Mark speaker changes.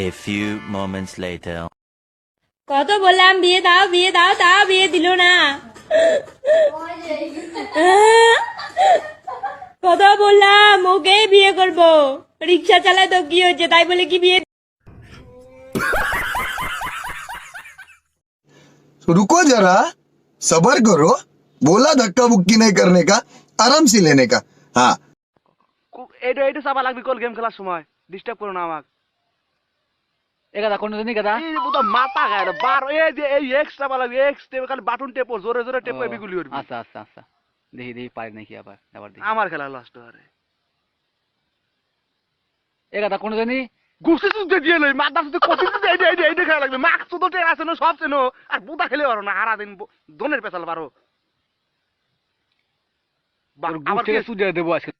Speaker 1: A few moments later.
Speaker 2: কত বললাম বিয়ে দাও তাও বিয়ে দিল না। কত বললাম ওকে বিয়ে করব, রিক্সা চালায় তো কি হচ্ছে, তাই বলে কি বিয়ে।
Speaker 3: रुको जरा सबर करो बोला धक्का बुक्की नहीं करने का आराम से लेने का हाँ
Speaker 4: এইটা এইটা চাপা লাগবে কল গেম খেলার সময় ডিস্টার্ব করো না আমাকে
Speaker 5: এ গাদা কোন জানি গাদা
Speaker 4: এই বুদা মাথা গায় বার এই যে এই এক্স চাপা লাগবে এক্স টেপ খালি বাটন টেপো জোরে জোরে টেপো এবি গুলি করবি
Speaker 5: আচ্ছা আচ্ছা আচ্ছা দেখি দেখি পারি নাকি আবার দেখি
Speaker 4: আমার খেলা লাস্ট আরে
Speaker 5: এ গাদা কোন জানি
Speaker 4: গুছি সুদে দিয়ে লই মাথা সুদে কত সুদে এই খেলা লাগবে মাক সুদো টের আছে না সব চেনো আর বুদা খেলে পারো না সারা দিন দনের পেছাল পারো
Speaker 5: আবার কে সুদে দেবো আজকে